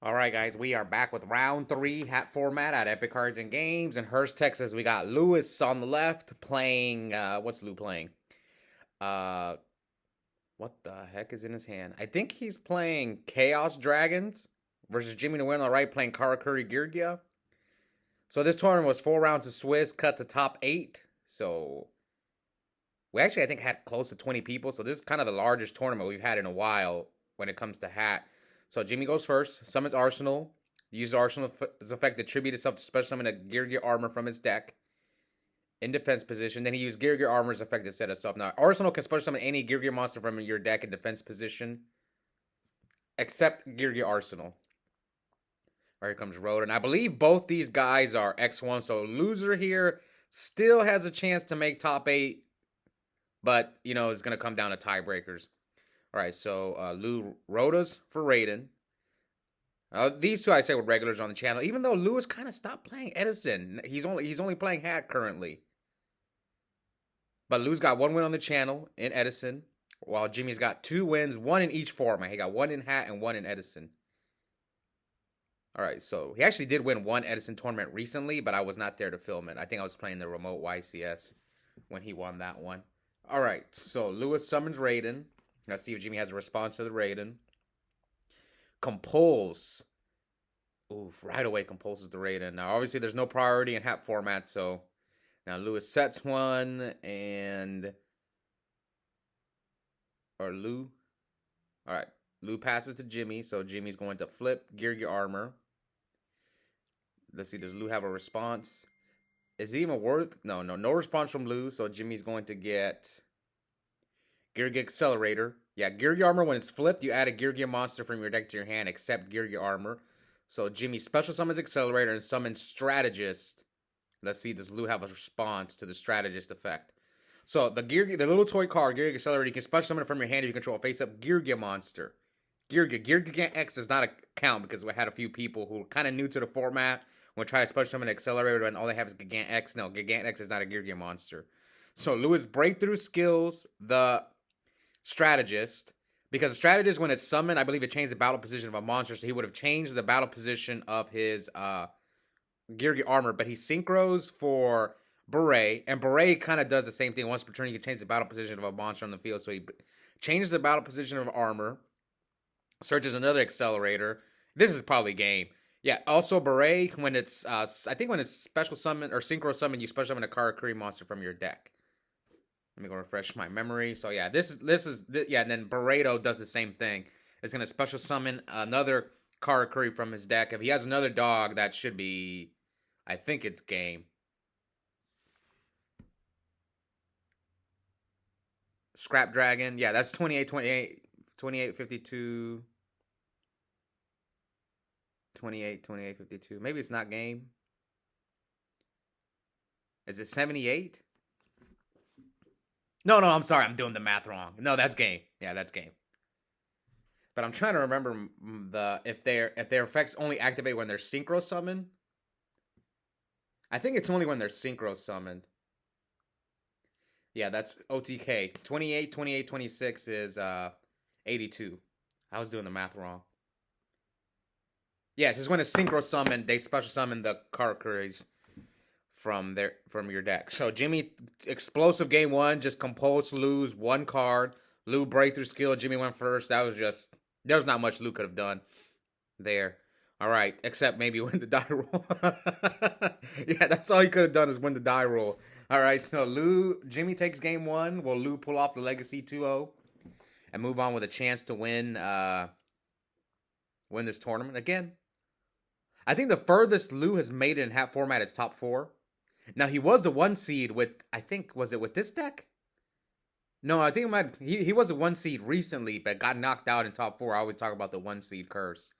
All right, guys, we are back with round 3 hat format at Epic Cards and Games. In Hurst, Texas, we got Lewis on the left playing. What's Lou playing? Uh, what the heck is in his hand? I think he's playing Chaos Dragons versus Jimmy Nguyen on the right playing Karakuri Geargia. So this tournament was 4 rounds of Swiss, cut to top 8. So we actually, I think, had close to 20 people. So this is kind of the largest tournament we've had in a while when it comes to hat. So Jimmy goes first, summons Arsenal. Use Arsenal's effect to tribute itself to special summon a Geargia armor from his deck in defense position. Then he used Geargia armor's effect to set us up. Now, Arsenal can special summon any Geargia monster from your deck in defense position, except Geargia Arsenal. All right, here comes Road. And I believe both these guys are X1, so loser here still has a chance to make top 8, but, you know, it's going to come down to tiebreakers. All right, so Lou Rodas for Raiden. These two I say were regulars on the channel, even though Lewis kind of stopped playing Edison. He's only playing Hat currently. But Lou's got 1 win on the channel in Edison, while Jimmy's got 2 wins, 1 in each format. He got 1 in Hat and 1 in Edison. All right, so he actually did win 1 Edison tournament recently, but I was not there to film it. I think I was playing the remote YCS when he won that one. All right, so Lewis summons Raiden. Let's see if Jimmy has a response to the Raiden. Compulse. Ooh, right away compulses the Raiden. Now, obviously, there's no priority in hat format, so now Lewis sets one, and or Lou. All right, Lou passes to Jimmy, so Jimmy's going to flip Geargia armor. Let's see, does Lou have a response? Is it even worth? No response from Lou, so Jimmy's going to get Geargia Accelerator. Yeah, Geargia Armor, when it's flipped, you add a Geargia monster from your deck to your hand, except Geargia Armor. So Jimmy special summons Accelerator and summons Strategist. Let's see, does Lou have a response to the Strategist effect? So the little toy card, Geargia Accelerator, you can special summon it from your hand if you control a face-up Geargia monster. Geargia X does not count because we had a few people who were kind of new to the format when try to special summon an Accelerator and all they have is Gigant X. No, Gigant X is not a Geargia monster. So Lewis breakthrough skills the Strategist, because the Strategist, when it's summoned, I believe it changed the battle position of a monster, so he would have changed the battle position of his Geargia armor, but he synchros for Beret, and Beret kind of does the same thing. Once per turn, you can change the battle position of a monster on the field, so he changes the battle position of armor, searches another Accelerator. This is probably game. Yeah, also Beret, when it's, I think when it's special summon, or synchro summon, you special summon a Karakuri monster from your deck. Let me go refresh my memory. So yeah, this is yeah, and then Barreto does the same thing. It's gonna special summon another Karakuri from his deck. If he has another dog, that should be, I think it's game. Scrap Dragon, yeah, that's 28, 28, 28, 52, 28, 28, 52. Maybe it's not game. Is it 78? No, I'm sorry. I'm doing the math wrong. No, that's game. Yeah, that's game. But I'm trying to remember if their effects only activate when they're synchro summoned. I think it's only when they're synchro summoned. Yeah, that's OTK. 28, 28, 26 is 82. I was doing the math wrong. Yes, it's when it's synchro summoned, they special summon the Karakuris from your deck. So Jimmy, explosive game 1, just compulse Lou's 1 card. Lou breakthrough skill. Jimmy went first. That was just, there was not much Lou could have done there. All right, except maybe win the die roll. Yeah, that's all he could have done is win the die roll. All right, so Jimmy takes game 1. Will Lou pull off the Legacy 2-0 and move on with a chance to win this tournament again? I think the furthest Lou has made it in hat format is top 4. Now, he was the 1 seed with, I think, was it with this deck? No, I think he was a 1 seed recently, but got knocked out in top 4. I always talk about the 1 seed curse.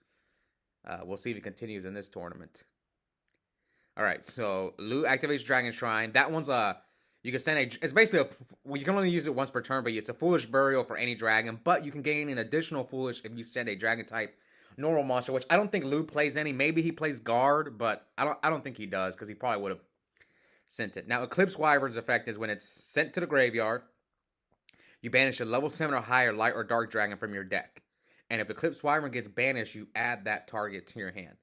We'll see if it continues in this tournament. All right, so Lou activates Dragon Shrine. That one's you can send it's basically you can only use it once per turn, but it's a Foolish Burial for any dragon, but you can gain an additional Foolish if you send a dragon type normal monster, which I don't think Lou plays any. Maybe he plays guard, but I don't think he does, because he probably would have sent it. Now, Eclipse Wyvern's effect is when it's sent to the graveyard, you banish a level 7 or higher light or dark dragon from your deck. And if Eclipse Wyvern gets banished, you add that target to your hand.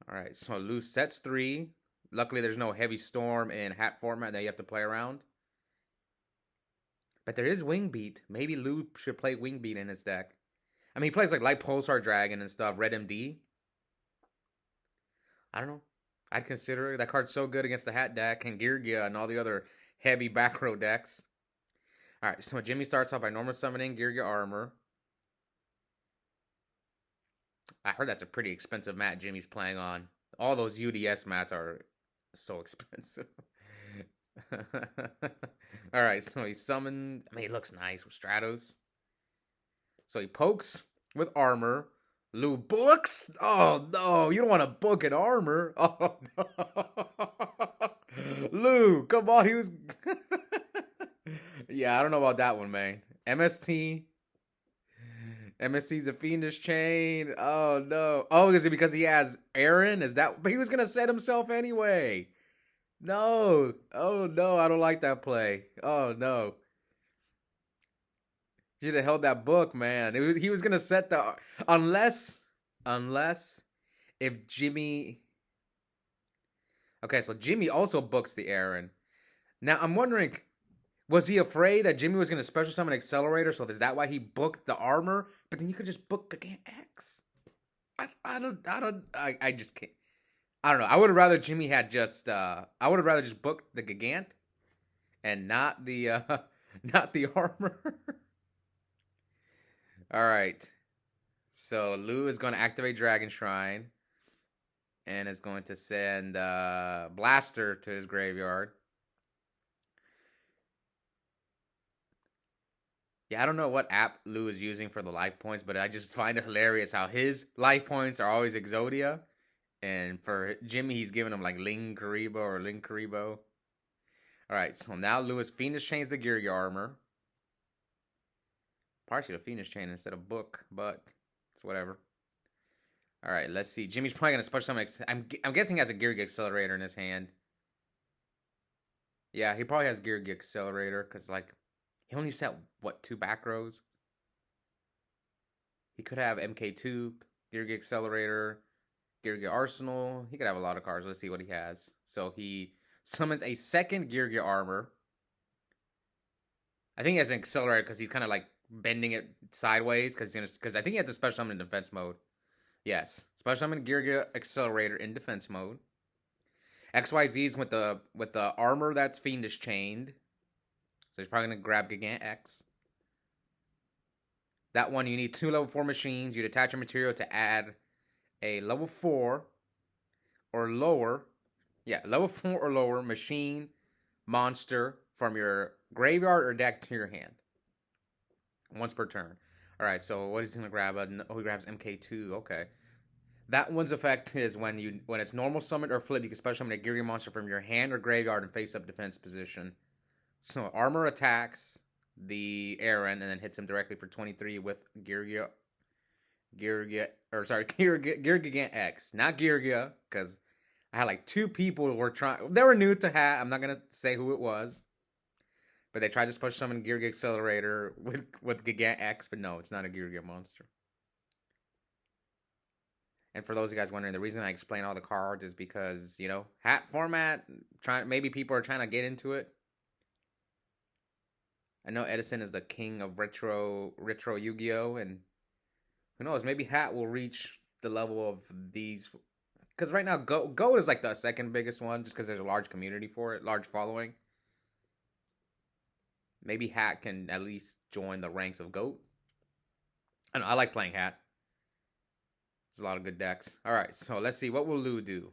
All right, so Lu sets 3. Luckily, there's no Heavy Storm in hat format that you have to play around. But there is Wing Beat. Maybe Lu should play Wing Beat in his deck. I mean, he plays like Light Pulsar Dragon and stuff, Red MD. I don't know. I'd consider it. That card's so good against the Hat deck and Geargia and all the other heavy back row decks. All right, so Jimmy starts off by normal summoning Geargia Armor. I heard that's a pretty expensive mat Jimmy's playing on. All those UDS mats are so expensive. All right, so he summoned. I mean, it looks nice with Stratos. So he pokes with armor. Lu books? Oh no, you don't want to book an armor. Oh no. Lu, come on, he was. Yeah, I don't know about that one, man. MST's a Fiendish Chain. Oh no. Oh, is it because he has Aaron? Is that? But he was gonna set himself anyway. No. Oh no, I don't like that play. Oh no. Should have held that book, man. He was gonna set the unless if Jimmy. Okay, so Jimmy also books the Aaron. Now I'm wondering, was he afraid that Jimmy was gonna special summon Accelerator? So is that why he booked the armor? But then you could just book Gigant X. I just can't. I don't know. I would have rather Jimmy had just. I would have rather just booked the Gigant, and not the not the armor. All right. So Lu is going to activate Dragon Shrine and is going to send Blaster to his graveyard. Yeah, I don't know what app Lu is using for the life points, but I just find it hilarious how his life points are always Exodia. And for Jimmy, he's giving him like Ling Karibo or Ling Karibo. All right, so now Lewis Phoenix chains the Geargia armor. Probably should have Phoenix chain instead of book, but it's whatever. All right, let's see. Jimmy's probably gonna special summon. I'm guessing he has a Geargia Accelerator in his hand. Yeah, he probably has Geargia Accelerator because like he only set what 2 back rows. He could have MK2, Geargia Accelerator, Geargia Arsenal. He could have a lot of cards. Let's see what he has. So he summons a second Geargia armor. I think he has an Accelerator because he's kind of like bending it sideways because I think he had the special summon in defense mode. Yes, special summon Geargia Accelerator in defense mode. XYZ's with the armor that's Fiendish chained. So he's probably gonna grab Gigant X. That one you need 2 level 4 machines. You'd attach a material to add a level 4 or lower. Yeah, level 4 or lower machine monster from your graveyard or deck to your hand. Once per turn. Alright, so what is he gonna grab? Oh, he grabs MK2. Okay. That one's effect is when it's normal summon or flip, you can special summon a Geargia monster from your hand or graveyard in face up defense position. So armor attacks the Aaron and then hits him directly for 23 with Geargia Gigant X. Not Geargia, because I had like 2 people who were trying. They were new to Hat. I'm not gonna say who it was. But they tried to special summon Geargia Accelerator with Gigant X, but no, it's not a Geargia monster. And for those of you guys wondering, the reason I explain all the cards is because, you know, Hat format, maybe people are trying to get into it. I know Edison is the king of retro Yu-Gi-Oh! And who knows, maybe Hat will reach the level of these. Because right now, Goat is like the second biggest one, just because there's a large community for it, large following. Maybe Hat can at least join the ranks of Goat. I know, I like playing Hat. There's a lot of good decks. All right, so let's see. What will Lu do?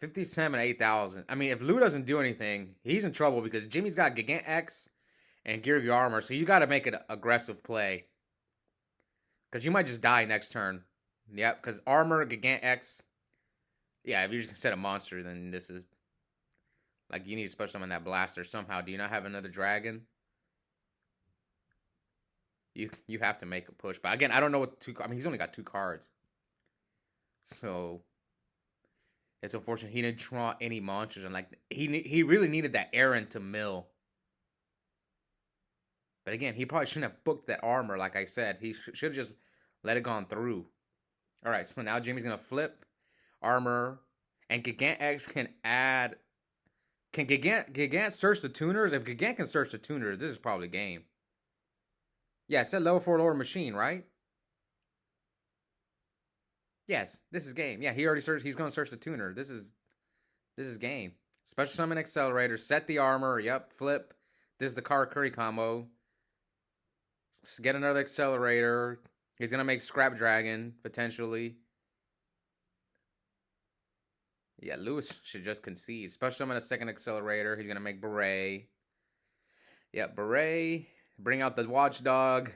57, 8,000. I mean, if Lu doesn't do anything, he's in trouble because Jimmy's got Gigant X and Geargia Armor, so you got to make an aggressive play. Because you might just die next turn. Yep, because Armor, Gigant X. Yeah, if you're just going to set a monster, then this is... Like, you need to special summon that Blaster somehow. Do you not have another Dragon? You have to make a push. But again, I don't know what 2... I mean, he's only got 2 cards. So... It's unfortunate he didn't draw any monsters. And, like, he really needed that Aaron to mill. But again, he probably shouldn't have booked that armor. Like I said, he should have just let it gone through. All right, so now Jimmy's gonna flip armor, and Gigant X can add. Can Gigant search the tuners? If Gigant can search the tuners, this is probably game. Yeah, it said level 4 lower machine, right? Yes, this is game. Yeah, he already searched. He's gonna search the tuner. This is game. Special summon accelerator. Set the armor. Yep. Flip. This is the Karakuri combo. Get another accelerator. He's gonna make Scrap Dragon potentially. Yeah, Lewis should just concede. Special summon a second accelerator. He's gonna make Beret. Yep, Beret. Bring out the Watchdog.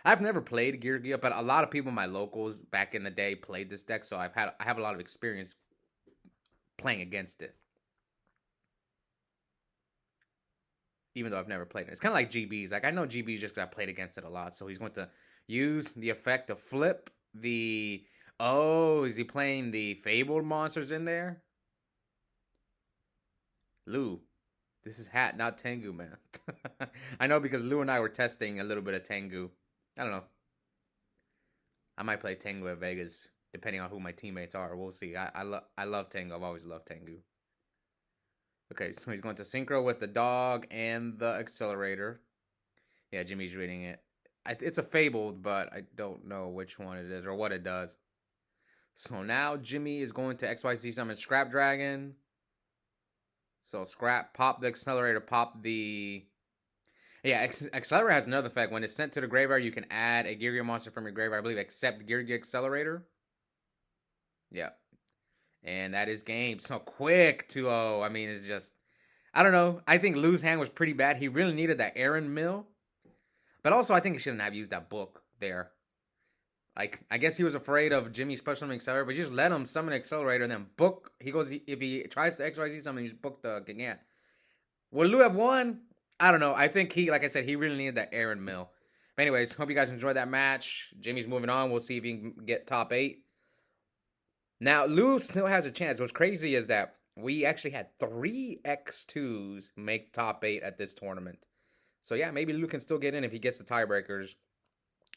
I've never played Geargia, but a lot of people in my locals back in the day played this deck, so I have a lot of experience playing against it. Even though I've never played it. It's kind of like GB's. Like, I know GB's just because I played against it a lot. So he's going to use the effect to flip the... Oh, is he playing the Fabled monsters in there? Lou, this is Hat, not Tengu, man. I know because Lou and I were testing a little bit of Tengu. I don't know. I might play Tengu at Vegas, depending on who my teammates are. We'll see. I love Tengu. I've always loved Tengu. Okay, so he's going to synchro with the dog and the accelerator. Yeah, Jimmy's reading it. It's a Fabled, but I don't know which one it is or what it does. So now Jimmy is going to XYZ summon Scrap Dragon. So Scrap, pop the accelerator, pop the... Yeah, Accelerator has another effect. When it's sent to the graveyard, you can add a Geargia monster from your graveyard. I believe except Geargia Accelerator. Yeah. And that is game. So quick 2-0. I mean, it's just... I don't know. I think Lou's hand was pretty bad. He really needed that Aaron Mill. But also, I think he shouldn't have used that book there. Like, I guess he was afraid of Jimmy's special summon accelerator, but you just let him summon an accelerator and then book. He goes, if he tries to XYZ summon, you just book the Gigant. Would Lou have won? I don't know. I think he, like I said, he really needed that Aaron Mill. But anyways, hope you guys enjoyed that match. Jimmy's moving on. We'll see if he can get top 8. Now, Lou still has a chance. What's crazy is that we actually had 3 X2s make top 8 at this tournament. So yeah, maybe Lou can still get in if he gets the tiebreakers.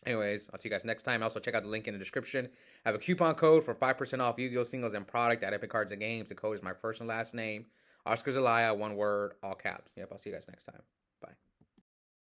Anyways, I'll see you guys next time. Also, check out the link in the description. I have a coupon code for 5% off Yu-Gi-Oh! Singles and product at Epic Cards and Games. The code is my first and last name, Oscar Zelaya, one word, all caps. Yep, I'll see you guys next time.